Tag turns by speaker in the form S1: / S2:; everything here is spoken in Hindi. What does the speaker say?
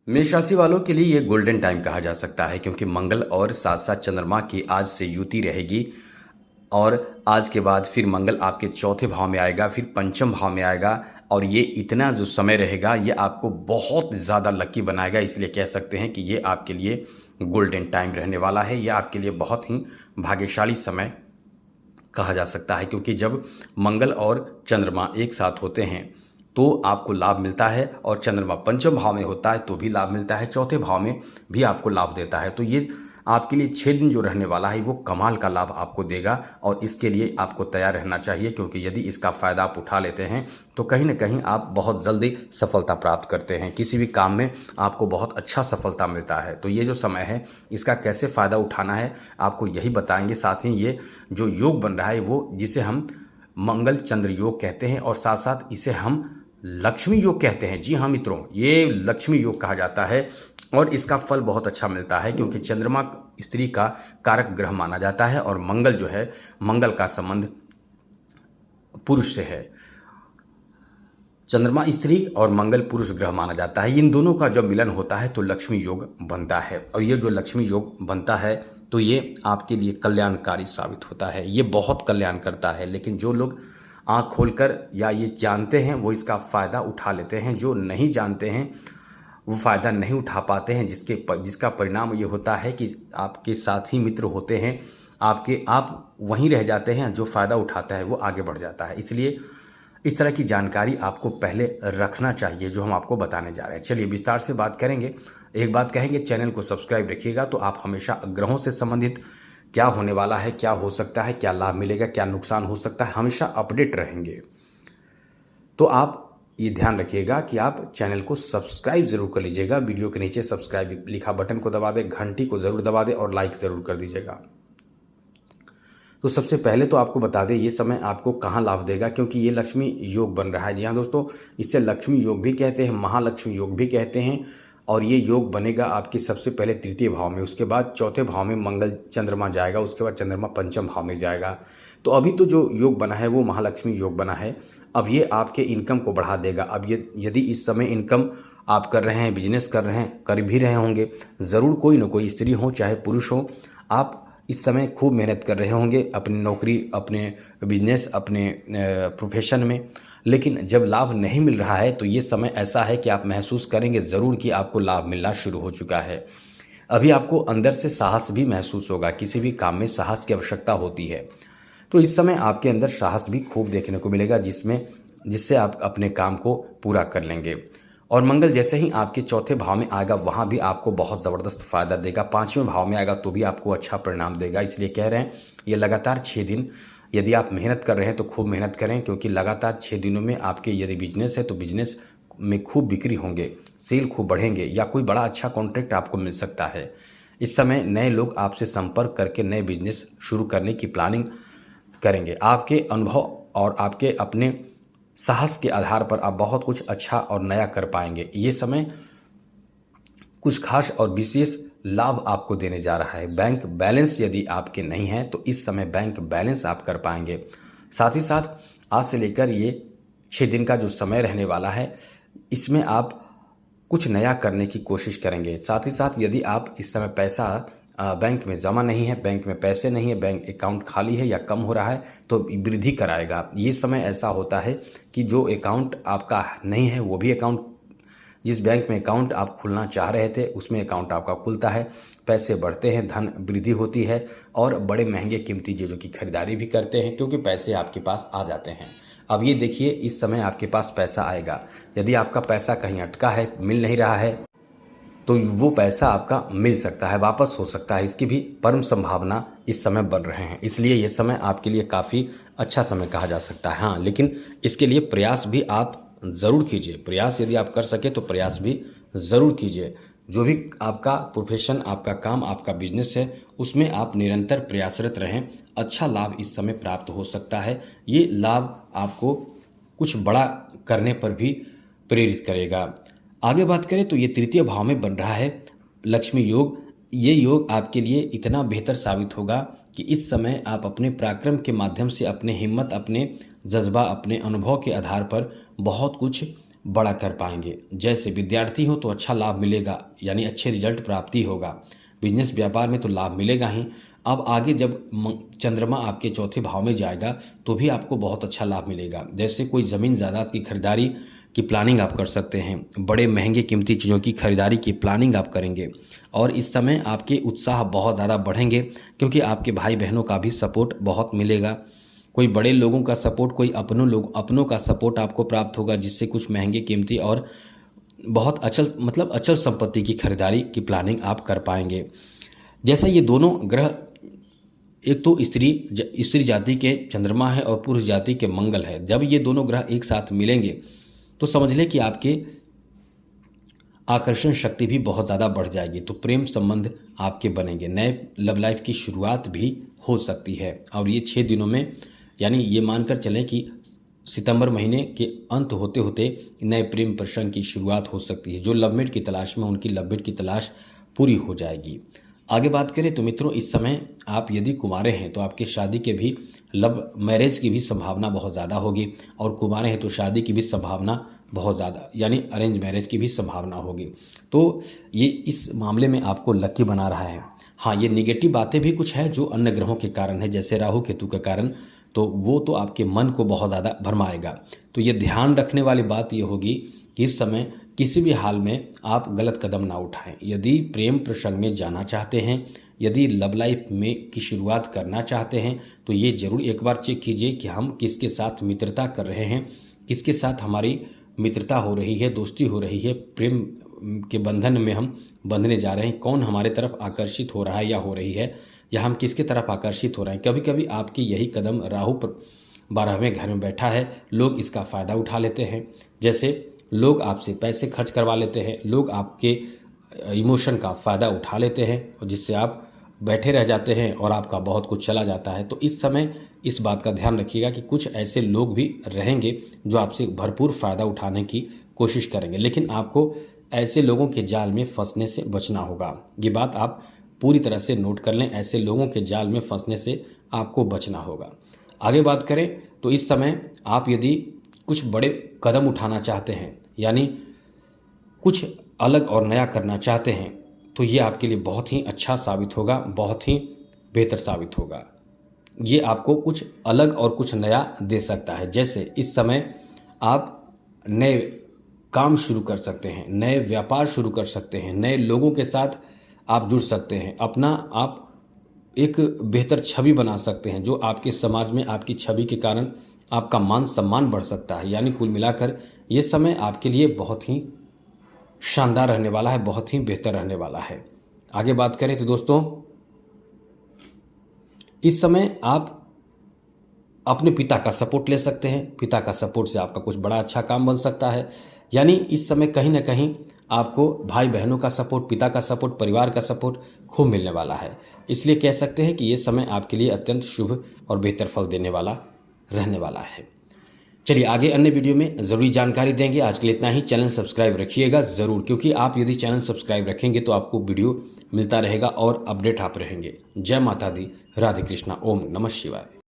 S1: मेष राशि वालों के लिए ये गोल्डन टाइम कहा जा सकता है क्योंकि मंगल और साथ साथ चंद्रमा की आज से युति रहेगी। और आज के बाद फिर मंगल आपके चौथे भाव में आएगा, फिर पंचम भाव में आएगा। और ये इतना जो समय रहेगा ये आपको बहुत ज़्यादा लकी बनाएगा। इसलिए कह सकते हैं कि ये आपके लिए गोल्डन टाइम रहने वाला है। ये आपके लिए बहुत ही भाग्यशाली समय कहा जा सकता है क्योंकि जब मंगल और चंद्रमा एक साथ होते हैं तो आपको लाभ मिलता है, और चंद्रमा पंचम भाव में होता है तो भी लाभ मिलता है, चौथे भाव में भी आपको लाभ देता है। तो ये आपके लिए 6 दिन जो रहने वाला है वो कमाल का लाभ आपको देगा, और इसके लिए आपको तैयार रहना चाहिए क्योंकि यदि इसका फ़ायदा आप उठा लेते हैं तो कहीं ना कहीं आप बहुत जल्दी सफलता प्राप्त करते हैं। किसी भी काम में आपको बहुत अच्छा सफलता मिलता है। तो ये जो समय है इसका कैसे फ़ायदा उठाना है आपको यही बताएंगे। साथ ही ये जो योग बन रहा है वो जिसे हम मंगल चंद्र योग कहते हैं, और साथ साथ इसे हम लक्ष्मी योग कहते हैं। जी हाँ मित्रों, ये लक्ष्मी योग कहा जाता है और इसका फल बहुत अच्छा मिलता है क्योंकि चंद्रमा स्त्री का कारक ग्रह माना जाता है और मंगल जो है, मंगल का संबंध पुरुष से है। चंद्रमा स्त्री और मंगल पुरुष ग्रह माना जाता है। इन दोनों का जब मिलन होता है तो लक्ष्मी योग बनता है, और ये जो लक्ष्मी योग बनता है तो ये आपके लिए कल्याणकारी साबित होता है। ये बहुत कल्याण करता है, लेकिन जो लोग आँख खोलकर या ये जानते हैं वो इसका फ़ायदा उठा लेते हैं। जो नहीं जानते हैं वो फ़ायदा नहीं उठा पाते हैं, जिसका परिणाम ये होता है कि आपके साथी मित्र होते हैं आप वहीं रह जाते हैं, जो फ़ायदा उठाता है वो आगे बढ़ जाता है। इसलिए इस तरह की जानकारी आपको पहले रखना चाहिए जो हम आपको बताने जा रहे हैं। चलिए विस्तार से बात करेंगे। एक बात कहेंगे, चैनल को सब्सक्राइब रखिएगा तो आप हमेशा ग्रहों से संबंधित क्या होने वाला है, क्या हो सकता है, क्या लाभ मिलेगा, क्या नुकसान हो सकता है, हमेशा अपडेट रहेंगे। तो आप ये ध्यान रखिएगा कि आप चैनल को सब्सक्राइब जरूर कर लीजिएगा। वीडियो के नीचे सब्सक्राइब लिखा बटन को दबा दें, घंटी को जरूर दबा दें और लाइक जरूर कर दीजिएगा। तो सबसे पहले तो आपको बता दें ये समय आपको कहाँ लाभ देगा, क्योंकि ये लक्ष्मी योग बन रहा है। जी हाँ दोस्तों, इसे लक्ष्मी योग भी कहते हैं, महालक्ष्मी योग भी कहते हैं। और ये योग बनेगा आपके सबसे पहले तृतीय भाव में, उसके बाद चौथे भाव में मंगल चंद्रमा जाएगा, उसके बाद चंद्रमा पंचम भाव में जाएगा। तो अभी तो जो योग बना है वो महालक्ष्मी योग बना है। अब ये आपके इनकम को बढ़ा देगा। अब ये यदि इस समय इनकम आप कर रहे हैं, बिजनेस कर रहे हैं, कर भी रहे होंगे, ज़रूर कोई ना कोई स्त्री हो चाहे पुरुष हो, आप इस समय खूब मेहनत कर रहे होंगे अपनी नौकरी, अपने बिजनेस, अपने प्रोफेशन में। लेकिन जब लाभ नहीं मिल रहा है तो ये समय ऐसा है कि आप महसूस करेंगे ज़रूर कि आपको लाभ मिलना शुरू हो चुका है। अभी आपको अंदर से साहस भी महसूस होगा। किसी भी काम में साहस की आवश्यकता होती है, तो इस समय आपके अंदर साहस भी खूब देखने को मिलेगा जिससे आप अपने काम को पूरा कर लेंगे। और मंगल जैसे ही आपके चौथे भाव में आएगा वहाँ भी आपको बहुत ज़बरदस्त फ़ायदा देगा। पाँचवें भाव में आएगा तो भी आपको अच्छा परिणाम देगा। इसलिए कह रहे हैं ये लगातार 6 दिन यदि आप मेहनत कर रहे हैं तो खूब मेहनत करें, क्योंकि लगातार 6 दिनों में आपके यदि बिजनेस है तो बिजनेस में खूब बिक्री होंगे, सेल खूब बढ़ेंगे, या कोई बड़ा अच्छा कॉन्ट्रैक्ट आपको मिल सकता है। इस समय नए लोग आपसे संपर्क करके नए बिजनेस शुरू करने की प्लानिंग करेंगे। आपके अनुभव और आपके अपने साहस के आधार पर आप बहुत कुछ अच्छा और नया कर पाएंगे। ये समय कुछ खास और विशेष लाभ आपको देने जा रहा है। बैंक बैलेंस यदि आपके नहीं है तो इस समय बैंक बैलेंस आप कर पाएंगे। साथ ही साथ आज से लेकर ये 6 दिन का जो समय रहने वाला है इसमें आप कुछ नया करने की कोशिश करेंगे। साथ ही साथ यदि आप इस समय पैसा बैंक में जमा नहीं है, बैंक में पैसे नहीं है, बैंक अकाउंट खाली है या कम हो रहा है, तो वृद्धि कराएगा। ये समय ऐसा होता है कि जो अकाउंट आपका नहीं है वो भी अकाउंट, जिस बैंक में अकाउंट आप खुलना चाह रहे थे उसमें अकाउंट आपका खुलता है, पैसे बढ़ते हैं, धन वृद्धि होती है, और बड़े महंगे कीमती चीज़ों की खरीदारी भी करते हैं क्योंकि पैसे आपके पास आ जाते हैं। अब ये देखिए इस समय आपके पास पैसा आएगा। यदि आपका पैसा कहीं अटका है, मिल नहीं रहा है, तो वो पैसा आपका मिल सकता है, वापस हो सकता है। इसकी भी परम संभावना इस समय बन रहे हैं। इसलिए ये समय आपके लिए काफ़ी अच्छा समय कहा जा सकता है। हाँ, लेकिन इसके लिए प्रयास भी आप ज़रूर कीजिए। प्रयास यदि आप कर सके तो प्रयास भी ज़रूर कीजिए। जो भी आपका प्रोफेशन, आपका काम, आपका बिजनेस है उसमें आप निरंतर प्रयासरत रहें। अच्छा लाभ इस समय प्राप्त हो सकता है। ये लाभ आपको कुछ बड़ा करने पर भी प्रेरित करेगा। आगे बात करें तो ये तृतीय भाव में बन रहा है लक्ष्मी योग। ये योग आपके लिए इतना बेहतर साबित होगा कि इस समय आप अपने पराक्रम के माध्यम से, अपने हिम्मत, अपने जज्बा, अपने अनुभव के आधार पर बहुत कुछ बड़ा कर पाएंगे। जैसे विद्यार्थी हो तो अच्छा लाभ मिलेगा, यानी अच्छे रिजल्ट प्राप्ति होगा। बिजनेस व्यापार में तो लाभ मिलेगा ही। अब आगे जब चंद्रमा आपके चौथे भाव में जाएगा तो भी आपको बहुत अच्छा लाभ मिलेगा। जैसे कोई ज़मीन जायदाद की खरीदारी की प्लानिंग आप कर सकते हैं, बड़े महंगे कीमती चीज़ों की खरीदारी की प्लानिंग आप करेंगे। और इस समय आपके उत्साह बहुत ज़्यादा बढ़ेंगे क्योंकि आपके भाई बहनों का भी सपोर्ट बहुत मिलेगा। कोई बड़े लोगों का सपोर्ट, कोई अपनों का सपोर्ट आपको प्राप्त होगा, जिससे कुछ महंगे कीमती और बहुत अचल संपत्ति की खरीदारी की प्लानिंग आप कर पाएंगे। जैसा ये दोनों ग्रह, एक तो स्त्री जाति के चंद्रमा है और पुरुष जाति के मंगल है, जब ये दोनों ग्रह एक साथ मिलेंगे तो समझ लें कि आपके आकर्षण शक्ति भी बहुत ज़्यादा बढ़ जाएगी। तो प्रेम संबंध आपके बनेंगे, नए लव लाइफ की शुरुआत भी हो सकती है। और ये 6 दिनों में, यानी ये मानकर चलें कि सितंबर महीने के अंत होते होते नए प्रेम प्रसंग की शुरुआत हो सकती है। जो लवमेट की तलाश में, उनकी लवमेट की तलाश पूरी हो जाएगी। आगे बात करें तो मित्रों, इस समय आप यदि कुंवारे हैं तो आपके शादी के भी, लव मैरिज की भी संभावना बहुत ज़्यादा होगी। और कुंवारे हैं तो शादी की भी संभावना बहुत ज़्यादा, यानी अरेंज मैरिज की भी संभावना होगी। तो ये इस मामले में आपको लकी बना रहा है। हाँ, ये निगेटिव बातें भी कुछ है जो अन्य ग्रहों के कारण है, जैसे राहु केतु के कारण, तो वो तो आपके मन को बहुत ज़्यादा भरमाएगा। तो ये ध्यान रखने वाली बात ये होगी कि इस समय किसी भी हाल में आप गलत कदम ना उठाएं। यदि प्रेम प्रसंग में जाना चाहते हैं, यदि लव लाइफ में की शुरुआत करना चाहते हैं, तो ये ज़रूर एक बार चेक कीजिए कि हम किसके साथ मित्रता कर रहे हैं, किसके साथ हमारी मित्रता हो रही है, दोस्ती हो रही है, प्रेम के बंधन में हम बंधने जा रहे हैं, कौन हमारे तरफ आकर्षित हो रहा है या हो रही है, या हम किसके तरफ आकर्षित हो रहे हैं। कभी कभी आपकी यही कदम, राहु 12वें घर में बैठा है, लोग इसका फ़ायदा उठा लेते हैं। जैसे लोग आपसे पैसे खर्च करवा लेते हैं, लोग आपके इमोशन का फ़ायदा उठा लेते हैं, और जिससे आप बैठे रह जाते हैं और आपका बहुत कुछ चला जाता है। तो इस समय इस बात का ध्यान रखिएगा कि कुछ ऐसे लोग भी रहेंगे जो आपसे भरपूर फ़ायदा उठाने की कोशिश करेंगे, लेकिन आपको ऐसे लोगों के जाल में फंसने से बचना होगा। ये बात आप पूरी तरह से नोट कर लें, ऐसे लोगों के जाल में फंसने से आपको बचना होगा। आगे बात करें तो इस समय आप यदि कुछ बड़े कदम उठाना चाहते हैं, यानी कुछ अलग और नया करना चाहते हैं, तो ये आपके लिए बहुत ही अच्छा साबित होगा, बहुत ही बेहतर साबित होगा। ये आपको कुछ अलग और कुछ नया दे सकता है। जैसे इस समय आप नए काम शुरू कर सकते हैं, नए व्यापार शुरू कर सकते हैं, नए लोगों के साथ आप जुड़ सकते हैं, अपना आप एक बेहतर छवि बना सकते हैं, जो आपके समाज में आपकी छवि के कारण आपका मान सम्मान बढ़ सकता है। यानी कुल मिलाकर ये समय आपके लिए बहुत ही शानदार रहने वाला है, बहुत ही बेहतर रहने वाला है। आगे बात करें तो दोस्तों, इस समय आप अपने पिता का सपोर्ट ले सकते हैं। पिता का सपोर्ट से आपका कुछ बड़ा अच्छा काम बन सकता है। यानी इस समय कहीं ना कहीं आपको भाई बहनों का सपोर्ट, पिता का सपोर्ट, परिवार का सपोर्ट खूब मिलने वाला है। इसलिए कह सकते हैं कि ये समय आपके लिए अत्यंत शुभ और बेहतर फल देने वाला रहने वाला है। चलिए आगे अन्य वीडियो में ज़रूरी जानकारी देंगे। आज के लिए इतना ही। चैनल सब्सक्राइब रखिएगा ज़रूर, क्योंकि आप यदि चैनल सब्सक्राइब रखेंगे तो आपको वीडियो मिलता रहेगा और अपडेट आप रहेंगे। जय माता दी, राधे कृष्णा, ओम नमः शिवाय।